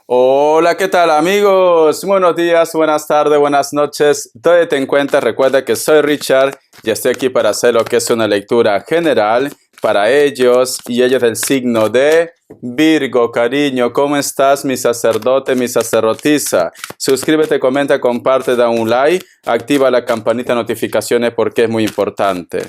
Hola, ¿qué tal amigos? Buenos días, buenas tardes, buenas noches. Donde te encuentras, recuerda que soy Richard y estoy aquí para hacer lo que es una lectura general para ellos y ellos del signo de Virgo. Cariño, ¿cómo estás, mi sacerdote, mi sacerdotisa? Suscríbete, comenta, comparte, da un like, activa la campanita de notificaciones porque es muy importante.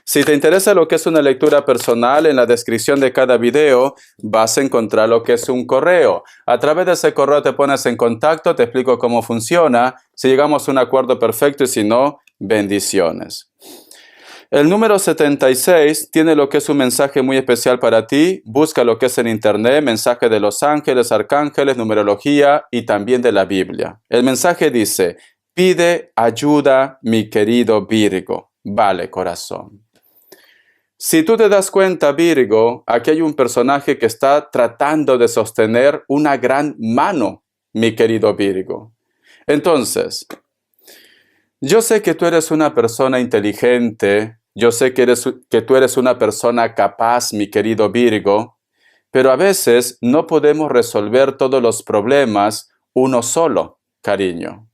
Si te interesa lo que es una lectura personal, en la descripción de cada video vas a encontrar lo que es un correo. A través de ese correo te pones en contacto, te explico cómo funciona, si llegamos a un acuerdo perfecto y si no, bendiciones. El número 76 tiene lo que es un mensaje muy especial para ti. Busca lo que es en internet, mensaje de los ángeles, arcángeles, numerología y también de la Biblia. El mensaje dice: pide ayuda, mi querido Virgo. Vale, corazón. Si tú te das cuenta, Virgo, aquí hay un personaje que está tratando de sostener una gran mano, mi querido Virgo. Entonces, yo sé que tú eres una persona inteligente, yo sé que tú eres una persona capaz, mi querido Virgo, pero a veces no podemos resolver todos los problemas uno solo, cariño.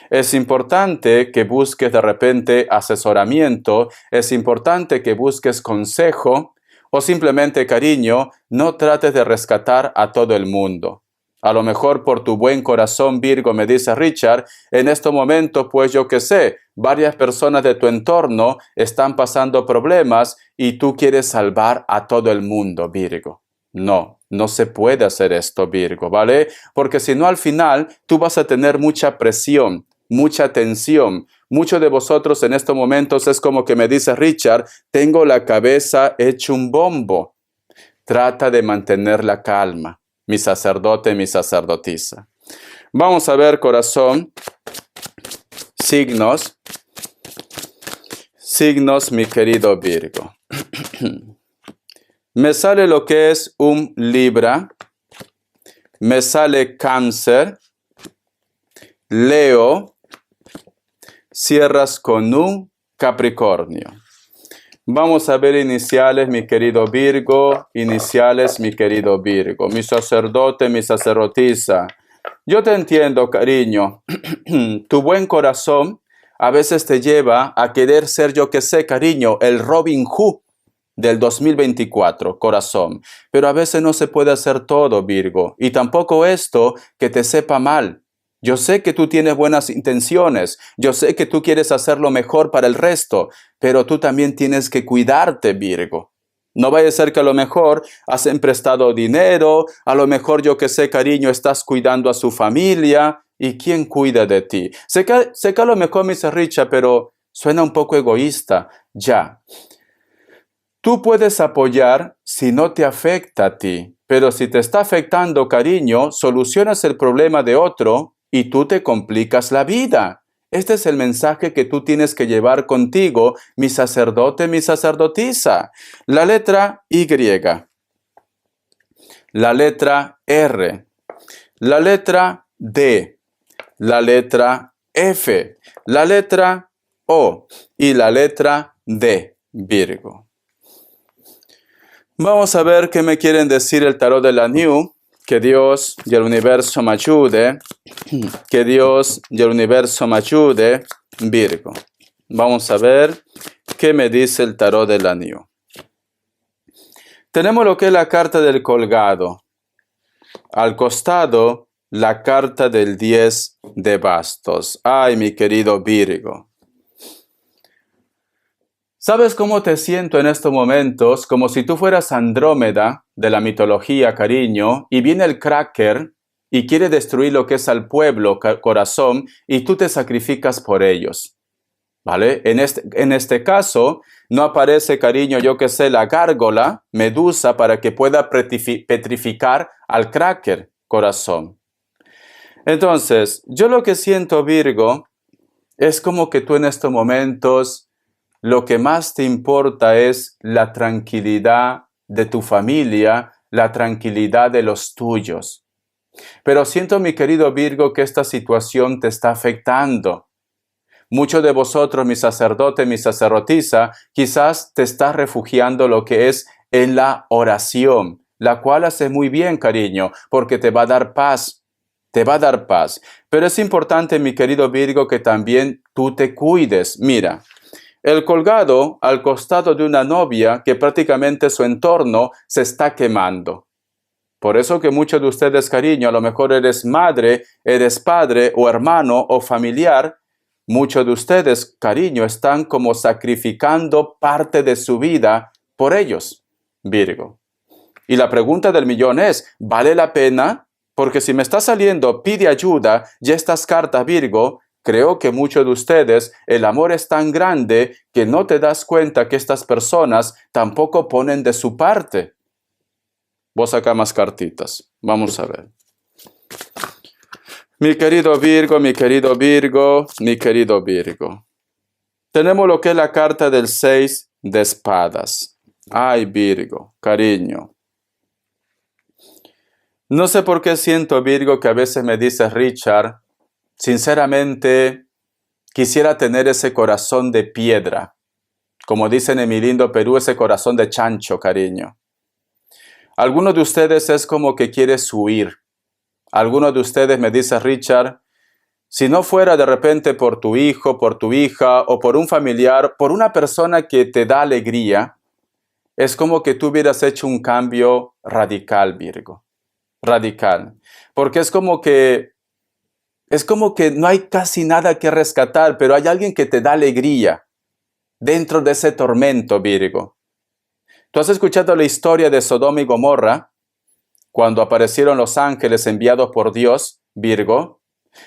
Es importante que busques de repente asesoramiento, es importante que busques consejo o simplemente, cariño, no trates de rescatar a todo el mundo. A lo mejor por tu buen corazón, Virgo, me dice Richard, en este momento, pues yo qué sé, varias personas de tu entorno están pasando problemas y tú quieres salvar a todo el mundo, Virgo. No, no se puede hacer esto, Virgo, ¿vale? Porque si no, al final tú vas a tener mucha presión, mucha tensión. Muchos de vosotros en estos momentos es como que me dice Richard, tengo la cabeza hecha un bombo. Trata de mantener la calma, mi sacerdote, mi sacerdotisa. Vamos a ver, corazón, signos, mi querido Virgo. Me sale lo que es un Libra, me sale Cáncer, Leo, cierras con un Capricornio. Vamos a ver iniciales, mi querido Virgo, iniciales, mi querido Virgo, mi sacerdote, mi sacerdotisa. Yo te entiendo, cariño. Tu buen corazón a veces te lleva a querer ser, yo que sé, cariño, el Robin Hood del 2024, corazón. Pero a veces no se puede hacer todo, Virgo. Y tampoco esto que te sepa mal. Yo sé que tú tienes buenas intenciones. Yo sé que tú quieres hacer lo mejor para el resto. Pero tú también tienes que cuidarte, Virgo. No vaya a ser que a lo mejor has prestado dinero. A lo mejor, yo que sé, cariño, estás cuidando a su familia. ¿Y quién cuida de ti? Sé que a lo mejor me dice Richa, pero suena un poco egoísta. Ya. Tú puedes apoyar si no te afecta a ti, pero si te está afectando, cariño, solucionas el problema de otro y tú te complicas la vida. Este es el mensaje que tú tienes que llevar contigo, mi sacerdote, mi sacerdotisa. La letra Y, la letra R, la letra D, la letra F, la letra O y la letra D, Virgo. Vamos a ver qué me quieren decir el tarot de la New. Que Dios y el universo me ayude. Que Dios y el universo me ayude, Virgo. Vamos a ver qué me dice el tarot de la New. Tenemos lo que es la carta del colgado. Al costado, la carta del 10 de bastos. Ay, mi querido Virgo. ¿Sabes cómo te siento en estos momentos? Como si tú fueras Andrómeda de la mitología, cariño, y viene el cracker y quiere destruir lo que es al pueblo, corazón, y tú te sacrificas por ellos. ¿Vale? En este caso, no aparece, cariño, yo que sé, la gárgola, Medusa, para que pueda petrificar al cracker, corazón. Entonces, yo lo que siento, Virgo, es como que tú en estos momentos lo que más te importa es la tranquilidad de tu familia, la tranquilidad de los tuyos. Pero siento, mi querido Virgo, que esta situación te está afectando. Muchos de vosotros, mi sacerdote, mi sacerdotisa, quizás te estás refugiando lo que es en la oración, la cual hace muy bien, cariño, porque te va a dar paz. te va a dar paz. Pero es importante, mi querido Virgo, que también tú te cuides. Mira, el colgado al costado de una novia que prácticamente su entorno se está quemando. Por eso que muchos de ustedes, cariño, a lo mejor eres madre, eres padre o hermano o familiar. Muchos de ustedes, cariño, están como sacrificando parte de su vida por ellos, Virgo. Y la pregunta del millón es, ¿vale la pena? Porque si me está saliendo, pide ayuda, y estas cartas, Virgo, creo que muchos de ustedes, el amor es tan grande que no te das cuenta que estas personas tampoco ponen de su parte. Vos saca más cartitas. Vamos a ver. Mi querido Virgo, mi querido Virgo, mi querido Virgo. Tenemos lo que es la carta del 6 de espadas. Ay, Virgo, cariño. No sé por qué siento, Virgo, que a veces me dices, Richard, sinceramente, quisiera tener ese corazón de piedra. Como dicen en mi lindo Perú, ese corazón de chancho, cariño. Algunos de ustedes es como que quieres huir. Algunos de ustedes me dicen, Richard, si no fuera de repente por tu hijo, por tu hija o por un familiar, por una persona que te da alegría, es como que tú hubieras hecho un cambio radical, Virgo. Radical. Porque es como que no hay casi nada que rescatar, pero hay alguien que te da alegría dentro de ese tormento, Virgo. ¿Tú has escuchado la historia de Sodoma y Gomorra? Cuando aparecieron los ángeles enviados por Dios, Virgo,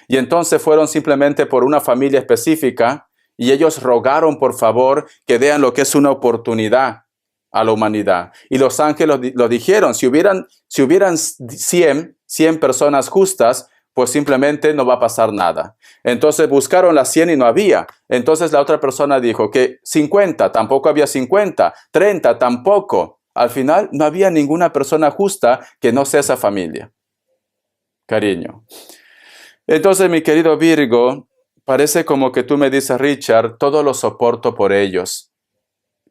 y entonces fueron simplemente por una familia específica, y ellos rogaron por favor que den lo que es una oportunidad a la humanidad. Y los ángeles lo dijeron, si hubieran 100 personas justas, pues simplemente no va a pasar nada. Entonces buscaron las 100 y no había. Entonces la otra persona dijo que 50, tampoco había 50, 30, tampoco. Al final no había ninguna persona justa que no sea esa familia. Cariño. Entonces, mi querido Virgo, parece como que tú me dices, Richard, todo lo soporto por ellos.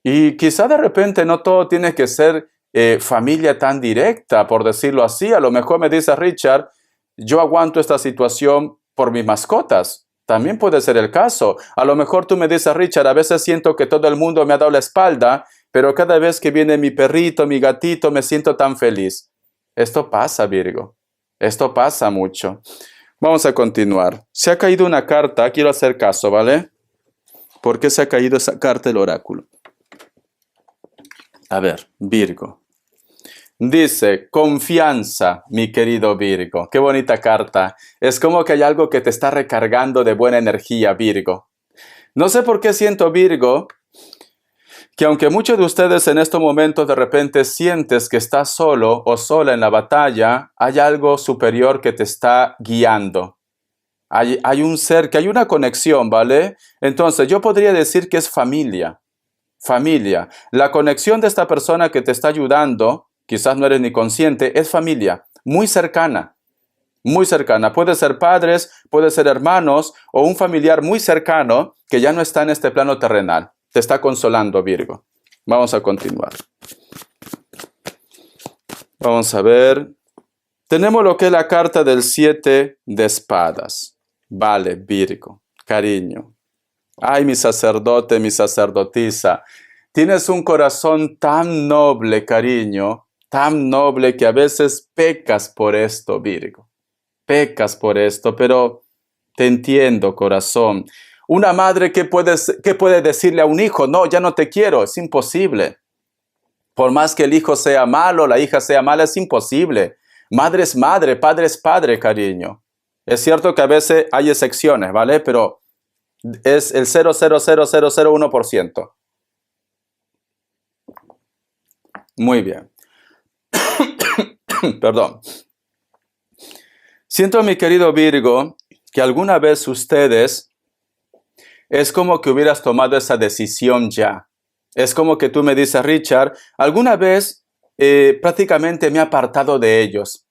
Y quizá de repente no todo tiene que ser familia tan directa, por decirlo así. A lo mejor me dice, Richard, yo aguanto esta situación por mis mascotas. También puede ser el caso. A lo mejor tú me dices, Richard, a veces siento que todo el mundo me ha dado la espalda, pero cada vez que viene mi perrito, mi gatito, me siento tan feliz. Esto pasa, Virgo. Esto pasa mucho. Vamos a continuar. Se ha caído una carta, quiero hacer caso, ¿vale? ¿Por qué se ha caído esa carta del oráculo? A ver, Virgo. Dice, confianza, mi querido Virgo. Qué bonita carta. Es como que hay algo que te está recargando de buena energía, Virgo. No sé por qué siento, Virgo, que aunque muchos de ustedes en estos momentos de repente sientes que estás solo o sola en la batalla, hay algo superior que te está guiando. Hay un ser, que hay una conexión, ¿vale? Entonces yo podría decir que es familia. Familia. La conexión de esta persona que te está ayudando, quizás no eres ni consciente, es familia, muy cercana. Muy cercana. Puede ser padres, puede ser hermanos o un familiar muy cercano que ya no está en este plano terrenal. Te está consolando, Virgo. Vamos a continuar. Vamos a ver. Tenemos lo que es la carta del 7 de espadas. Vale, Virgo. Cariño. Ay, mi sacerdote, mi sacerdotisa. Tienes un corazón tan noble, cariño. Tan noble que a veces pecas por esto, Virgo. Pecas por esto, pero te entiendo, corazón. Una madre, ¿qué puede decirle a un hijo? No, ya no te quiero, es imposible. Por más que el hijo sea malo, la hija sea mala, es imposible. Madre es madre, padre es padre, cariño. Es cierto que a veces hay excepciones, ¿vale? Pero es el 0,00001%. Muy bien. Perdón. Siento, mi querido Virgo, que alguna vez ustedes es como que hubieras tomado esa decisión ya. Es como que tú me dices, Richard, alguna vez prácticamente me he apartado de ellos.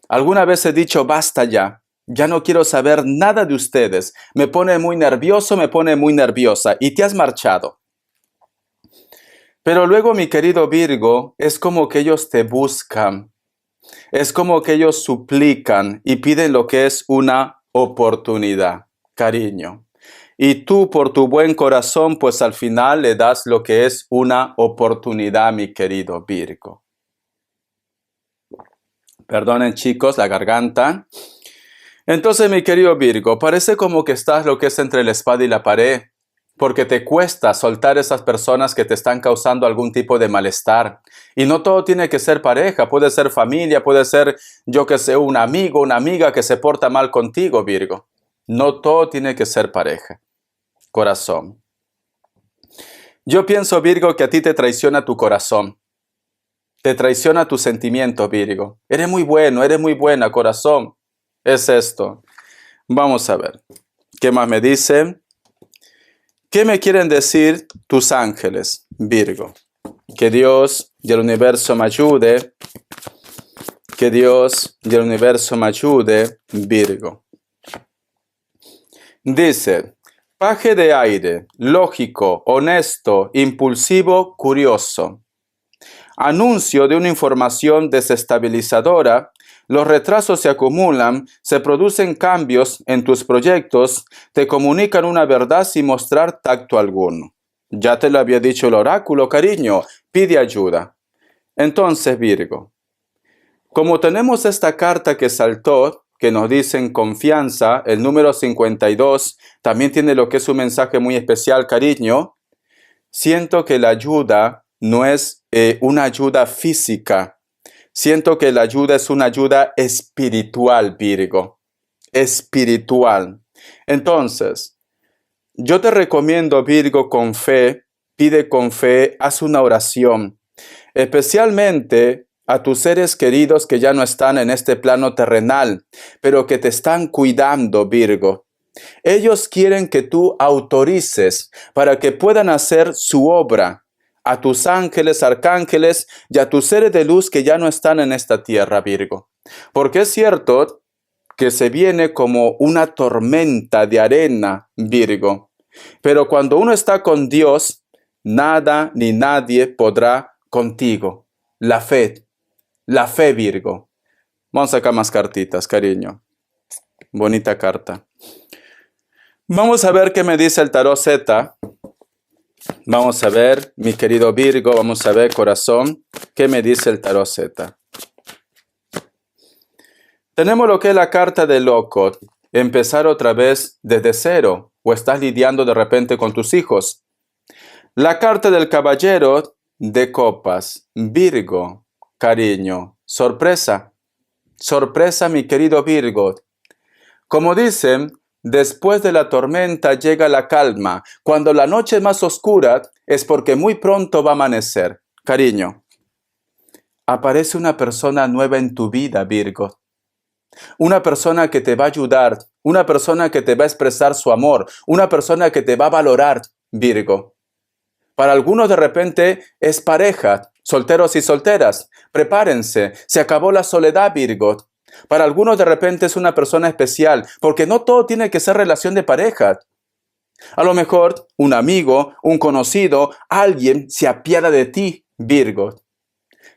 Alguna vez he dicho, basta ya. Ya no quiero saber nada de ustedes. Me pone muy nervioso, me pone muy nerviosa. Y te has marchado. Pero luego, mi querido Virgo, es como que ellos te buscan. Es como que ellos suplican y piden lo que es una oportunidad, cariño. Y tú por tu buen corazón, pues al final le das lo que es una oportunidad, mi querido Virgo. Perdonen chicos, la garganta. Entonces, mi querido Virgo, parece como que estás lo que es entre la espada y la pared, porque te cuesta soltar esas personas que te están causando algún tipo de malestar. Y no todo tiene que ser pareja, puede ser familia, puede ser, yo que sé, un amigo, una amiga que se porta mal contigo, Virgo. No todo tiene que ser pareja. Corazón. Yo pienso, Virgo, que a ti te traiciona tu corazón. Te traiciona tu sentimiento, Virgo. Eres muy bueno, eres muy buena, corazón. Es esto. Vamos a ver. ¿Qué más me dicen? ¿Qué me quieren decir tus ángeles, Virgo? Que Dios y el universo me ayude. Que Dios y el universo me ayude, Virgo. Dice, paje de aire, lógico, honesto, impulsivo, curioso. Anuncio de una información desestabilizadora. Los retrasos se acumulan, se producen cambios en tus proyectos, te comunican una verdad sin mostrar tacto alguno. Ya te lo había dicho el oráculo, cariño, pide ayuda. Entonces, Virgo, como tenemos esta carta que saltó, que nos dice en confianza, el número 52, también tiene lo que es un mensaje muy especial, cariño. Siento que la ayuda no es una ayuda física. Siento que la ayuda es una ayuda espiritual, Virgo. Espiritual. Entonces, yo te recomiendo, Virgo, con fe, pide con fe, haz una oración. Especialmente a tus seres queridos que ya no están en este plano terrenal, pero que te están cuidando, Virgo. Ellos quieren que tú autorices para que puedan hacer su obra a tus ángeles, arcángeles y a tus seres de luz que ya no están en esta tierra, Virgo. Porque es cierto que se viene como una tormenta de arena, Virgo. Pero cuando uno está con Dios, nada ni nadie podrá contigo. La fe, Virgo. Vamos a sacar más cartitas, cariño. Bonita carta. Vamos a ver qué me dice el tarot Z. Vamos a ver, mi querido Virgo, vamos a ver, corazón, qué me dice el tarot Z. Tenemos lo que es la carta del loco, empezar otra vez desde cero, o estás lidiando de repente con tus hijos. La carta del caballero de copas, Virgo, cariño, sorpresa, sorpresa, mi querido Virgo. Como dicen, después de la tormenta llega la calma. Cuando la noche es más oscura es porque muy pronto va a amanecer. Cariño, aparece una persona nueva en tu vida, Virgo. Una persona que te va a ayudar, una persona que te va a expresar su amor, una persona que te va a valorar, Virgo. Para algunos de repente es pareja, solteros y solteras. Prepárense, se acabó la soledad, Virgo. Para algunos de repente es una persona especial, porque no todo tiene que ser relación de pareja. A lo mejor un amigo, un conocido, alguien se apiada de ti, Virgo.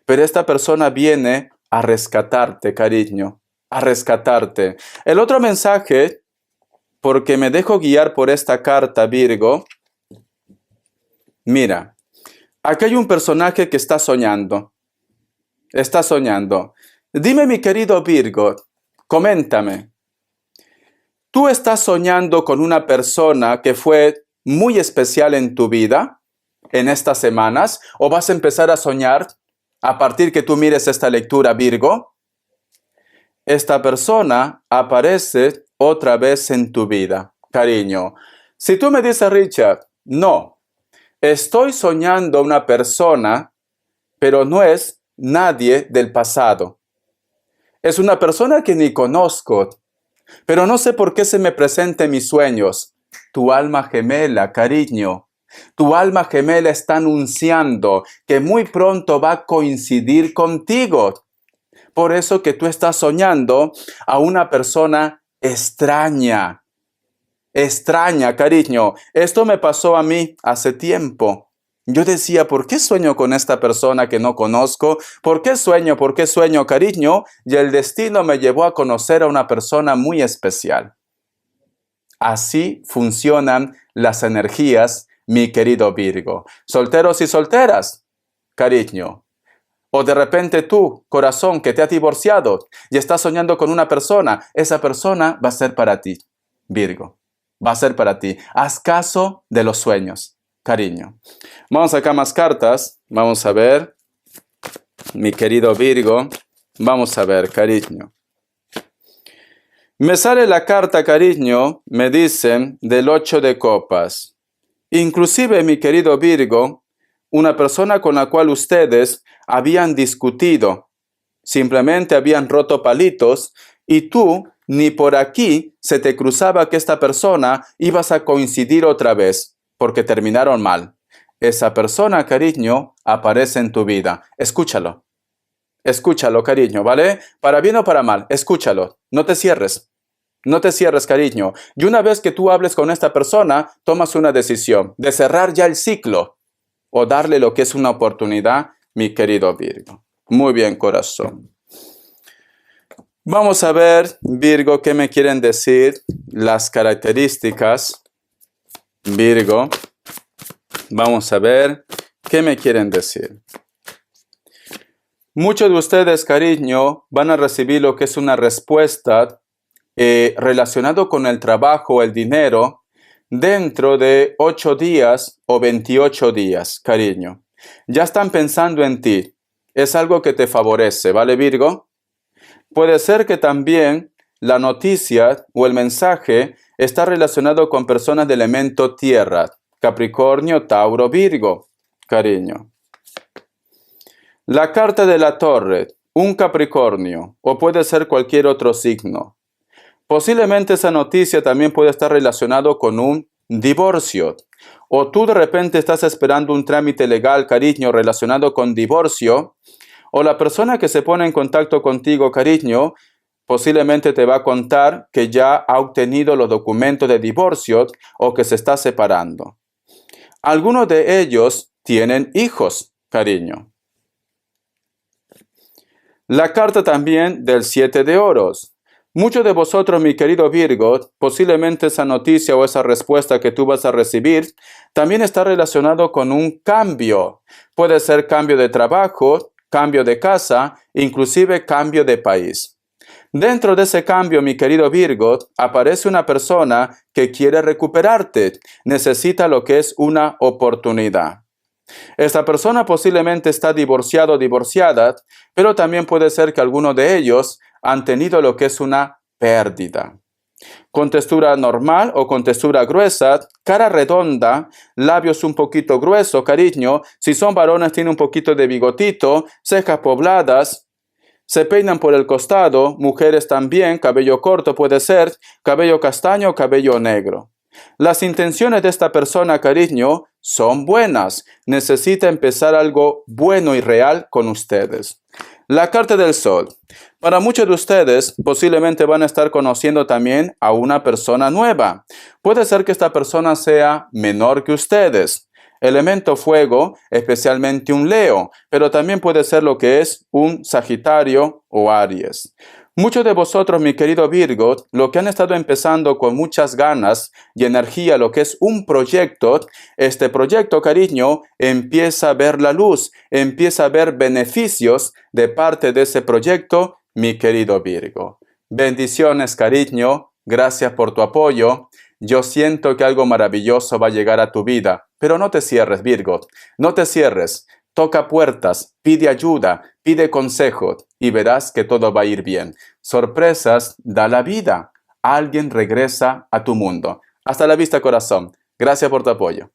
Pero esta persona viene a rescatarte, cariño, a rescatarte. El otro mensaje, porque me dejo guiar por esta carta, Virgo. Mira, aquí hay un personaje que está soñando. Está soñando. Dime, mi querido Virgo, coméntame. ¿Tú estás soñando con una persona que fue muy especial en tu vida en estas semanas? ¿O vas a empezar a soñar a partir que tú mires esta lectura, Virgo? Esta persona aparece otra vez en tu vida, cariño. Si tú me dices, Richard, no, estoy soñando una persona, pero no es nadie del pasado. Es una persona que ni conozco, pero no sé por qué se me presenta en mis sueños. Tu alma gemela, cariño. Tu alma gemela está anunciando que muy pronto va a coincidir contigo. Por eso que tú estás soñando a una persona extraña. Extraña, cariño. Esto me pasó a mí hace tiempo. Yo decía, ¿por qué sueño con esta persona que no conozco? ¿Por qué sueño? ¿Por qué sueño, cariño? Y el destino me llevó a conocer a una persona muy especial. Así funcionan las energías, mi querido Virgo. Solteros y solteras, cariño. O de repente tú, corazón, que te has divorciado y estás soñando con una persona, esa persona va a ser para ti, Virgo. Va a ser para ti. Haz caso de los sueños, cariño. Vamos acá más cartas. Vamos a ver, mi querido Virgo. Vamos a ver, cariño. Me sale la carta, cariño, me dicen, del 8 de copas. Inclusive, mi querido Virgo, una persona con la cual ustedes habían discutido, simplemente habían roto palitos, y tú ni por aquí se te cruzaba que esta persona ibas a coincidir otra vez, porque terminaron mal. Esa persona, cariño, aparece en tu vida. Escúchalo. Escúchalo, cariño, ¿vale? Para bien o para mal, escúchalo. No te cierres. No te cierres, cariño. Y una vez que tú hables con esta persona, tomas una decisión de cerrar ya el ciclo o darle lo que es una oportunidad, mi querido Virgo. Muy bien, corazón. Vamos a ver, Virgo, qué me quieren decir las características. Virgo, vamos a ver qué me quieren decir. Muchos de ustedes, cariño, van a recibir lo que es una respuesta relacionado con el trabajo, el dinero, dentro de 8 días o 28 días, cariño. Ya están pensando en ti. Es algo que te favorece, ¿vale, Virgo? Puede ser que también la noticia o el mensaje está relacionado con personas de elemento tierra, Capricornio, Tauro, Virgo, cariño. La carta de la torre, un Capricornio, o puede ser cualquier otro signo. Posiblemente esa noticia también puede estar relacionado con un divorcio. O tú de repente estás esperando un trámite legal, cariño, relacionado con divorcio. O la persona que se pone en contacto contigo, cariño, posiblemente te va a contar que ya ha obtenido los documentos de divorcio o que se está separando. Algunos de ellos tienen hijos, cariño. La carta también del 7 de oros. Muchos de vosotros, mi querido Virgo, posiblemente esa noticia o esa respuesta que tú vas a recibir también está relacionado con un cambio. Puede ser cambio de trabajo, cambio de casa, inclusive cambio de país. Dentro de ese cambio, mi querido Virgo, aparece una persona que quiere recuperarte, necesita lo que es una oportunidad. Esta persona posiblemente está divorciado o divorciada, pero también puede ser que algunos de ellos han tenido lo que es una pérdida. Con textura normal o con textura gruesa, cara redonda, labios un poquito gruesos, cariño. Si son varones, tiene un poquito de bigotito, cejas pobladas, se peinan por el costado, mujeres también, cabello corto puede ser, cabello castaño o cabello negro. Las intenciones de esta persona, cariño, son buenas. Necesita empezar algo bueno y real con ustedes. La carta del sol. Para muchos de ustedes, posiblemente van a estar conociendo también a una persona nueva. Puede ser que esta persona sea menor que ustedes. Elemento fuego, especialmente un Leo, pero también puede ser lo que es un Sagitario o Aries. Muchos de vosotros, mi querido Virgo, lo que han estado empezando con muchas ganas y energía, lo que es un proyecto, este proyecto, cariño, empieza a ver la luz, empieza a ver beneficios de parte de ese proyecto, mi querido Virgo. Bendiciones, cariño, gracias por tu apoyo. Yo siento que algo maravilloso va a llegar a tu vida, pero no te cierres, Virgo, no te cierres. Toca puertas, pide ayuda, pide consejo y verás que todo va a ir bien. Sorpresas da la vida. Alguien regresa a tu mundo. Hasta la vista, corazón. Gracias por tu apoyo.